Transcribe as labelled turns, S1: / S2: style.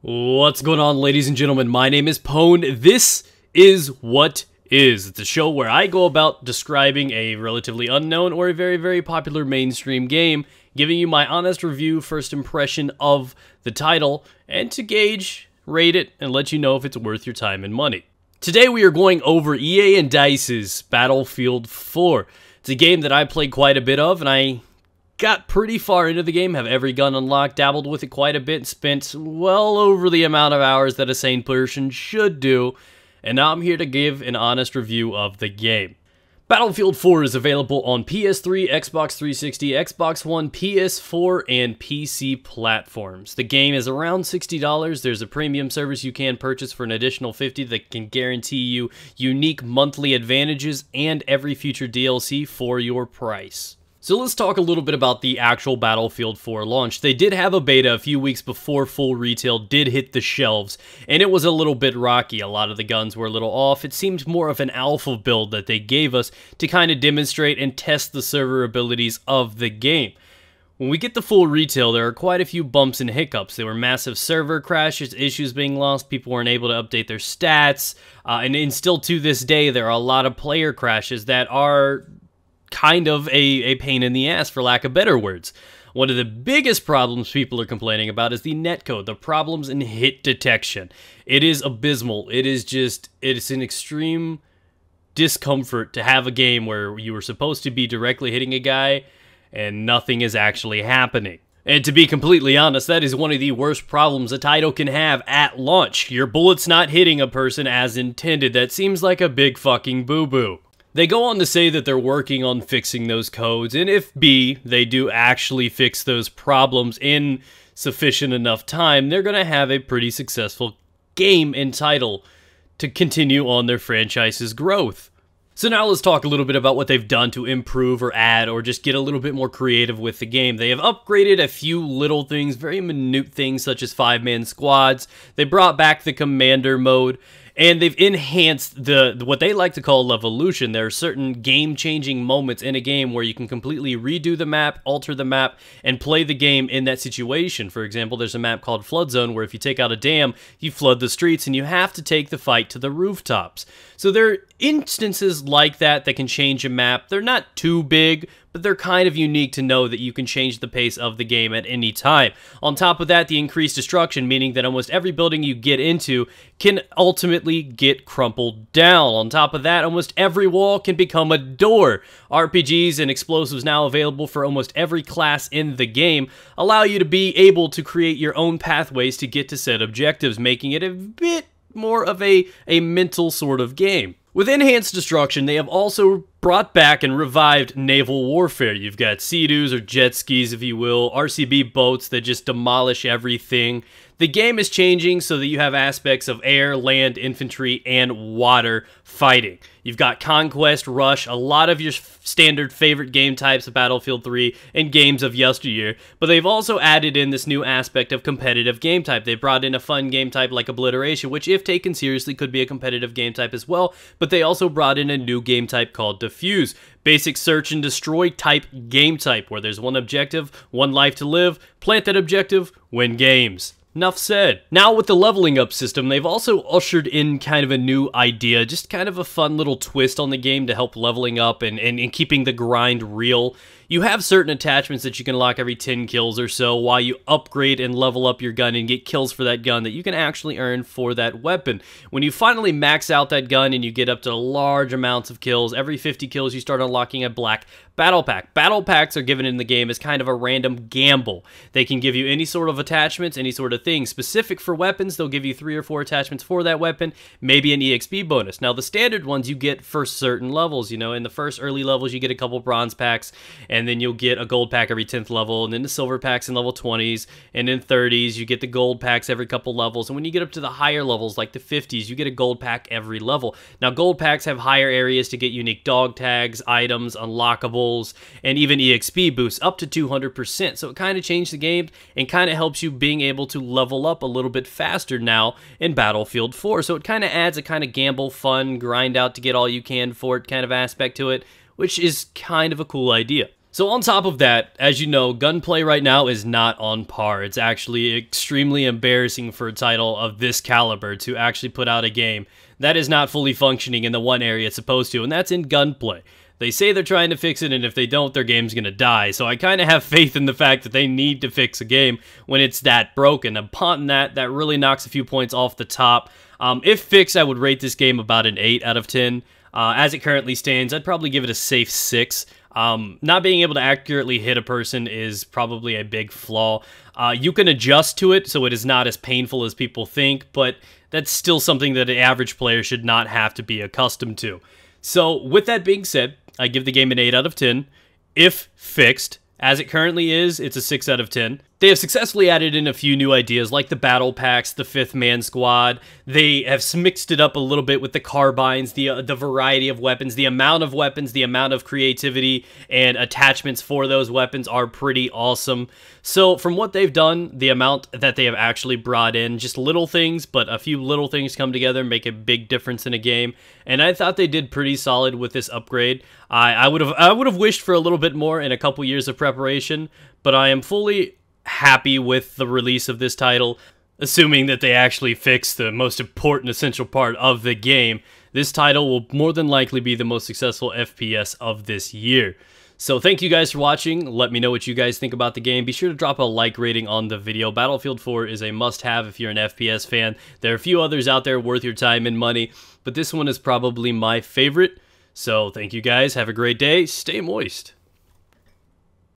S1: What's going on, ladies and gentlemen? My name is Pwn. This is What Is. It's a show where I go about describing a relatively unknown or a very popular mainstream game, giving you my honest review, first impression of the title, and to gauge, rate it, and let you know if it's worth your time and money. Today we are going over EA and DICE's Battlefield 4. It's a game that I played quite a bit of, and I got pretty far into the game, have every gun unlocked, dabbled with it quite a bit, and spent well over the amount of hours that a sane person should do, and now I'm here to give an honest review of the game. Battlefield 4 is available on PS3, Xbox 360, Xbox One, PS4, and PC platforms. The game is around $60. There's a premium service you can purchase for an additional $50 that can guarantee you unique monthly advantages and every future DLC for your price. So let's talk a little bit about the actual Battlefield 4 launch. They did have a beta a few weeks before full retail did hit the shelves, and it was a little bit rocky. A lot of the guns were a little off. It seemed more of an alpha build that they gave us to kind of demonstrate and test the server abilities of the game. When we get the full retail, there are quite a few bumps and hiccups. There were massive server crashes, issues being lost, people weren't able to update their stats, and still to this day, there are a lot of player crashes that are kind of a pain in the ass, for lack of better words. One of the biggest problems people are complaining about is the netcode, the problems in hit detection. It is abysmal. It's an extreme discomfort to have a game where you were supposed to be directly hitting a guy and nothing is actually happening. And to be completely honest, that is one of the worst problems a title can have at launch. Your bullet's not hitting a person as intended. That seems like a big fucking boo-boo. They go on to say that they're working on fixing those codes, and if they do actually fix those problems in sufficient enough time, they're going to have a pretty successful game and title to continue on their franchise's growth. So now let's talk a little bit about what they've done to improve or add or just get a little bit more creative with the game. They have upgraded a few little things, very minute things such as 5-man squads. They brought back the commander mode, and they've enhanced what they like to call levolution. There are certain game-changing moments in a game where you can completely redo the map, alter the map, and play the game in that situation. For example, there's a map called Flood Zone where if you take out a dam, you flood the streets and you have to take the fight to the rooftops. So there are instances like that that can change a map. They're not too big, but they're kind of unique to know that you can change the pace of the game at any time. On top of that, the increased destruction, meaning that almost every building you get into can ultimately get crumpled down. On top of that, almost every wall can become a door. RPGs and explosives now available for almost every class in the game allow you to be able to create your own pathways to get to set objectives, making it a bit more of a mental sort of game. With enhanced destruction, they have also brought back and revived naval warfare. You've got Sea-Doos, or jet skis if you will, RCB boats that just demolish everything. The game is changing so that you have aspects of air, land, infantry, and water fighting. You've got Conquest, Rush, a lot of your standard favorite game types of Battlefield 3 and games of yesteryear, but they've also added in this new aspect of competitive game type. They brought in a fun game type like Obliteration, which if taken seriously could be a competitive game type as well, but they also brought in a new game type called Defuse. Basic search and destroy type game type, where there's one objective, one life to live, plant that objective, win games. Enough said. Now with the leveling up system, they've also ushered in kind of a new idea, just kind of a fun little twist on the game to help leveling up and keeping the grind real. You have certain attachments that you can lock every 10 kills or so while you upgrade and level up your gun and get kills for that gun that you can actually earn for that weapon. When you finally max out that gun and you get up to large amounts of kills, every 50 kills you start unlocking a black battle pack. Battle packs are given in the game as kind of a random gamble. They can give you any sort of attachments, any sort of thing. Specific for weapons, they'll give you 3 or 4 attachments for that weapon, maybe an EXP bonus. Now the standard ones you get for certain levels, you know, in the first early levels you get a couple bronze packs, and then you'll get a gold pack every 10th level, and then the silver packs in level 20s, and in 30s you get the gold packs every couple levels, and when you get up to the higher levels like the 50s, you get a gold pack every level. Now gold packs have higher areas to get unique dog tags, items, unlockables, and even EXP boosts up to 200%, so it kind of changed the game and kind of helps you being able to level up a little bit faster now in Battlefield 4, so it kind of adds a kind of gamble, fun, grind out to get all you can for it kind of aspect to it, which is kind of a cool idea. So on top of that, as you know, gunplay right now is not on par. It's actually extremely embarrassing for a title of this caliber to actually put out a game that is not fully functioning in the one area it's supposed to, and that's in gunplay. They say they're trying to fix it, and if they don't, their game's gonna die. So I kind of have faith in the fact that they need to fix a game when it's that broken. Upon that really knocks a few points off the top. If fixed, I would rate this game about an 8 out of 10. As it currently stands, I'd probably give it a safe 6. Not being able to accurately hit a person is probably a big flaw. You can adjust to it so it is not as painful as people think, but that's still something that an average player should not have to be accustomed to. So with that being said, I give the game an 8 out of 10. If fixed, as it currently is, it's a 6 out of 10. They have successfully added in a few new ideas like the battle packs, the 5th man squad. They have mixed it up a little bit with the carbines, the variety of weapons, the amount of creativity and attachments for those weapons are pretty awesome. So from what they've done, the amount that they have actually brought in, just little things, but a few little things come together and make a big difference in a game. And I thought they did pretty solid with this upgrade. I would have wished for a little bit more in a couple years of preparation, but I am fully happy with the release of this title, assuming that they actually fix the most important essential part of the game. This title will more than likely be the most successful FPS of this year. So thank you guys for watching. Let me know what you guys think about the game. Be sure to drop a like rating on the video. Battlefield 4 is a must-have if you're an FPS fan. There are a few others out there worth your time and money, but this one is probably my favorite. So thank you guys. Have a great day. Stay moist.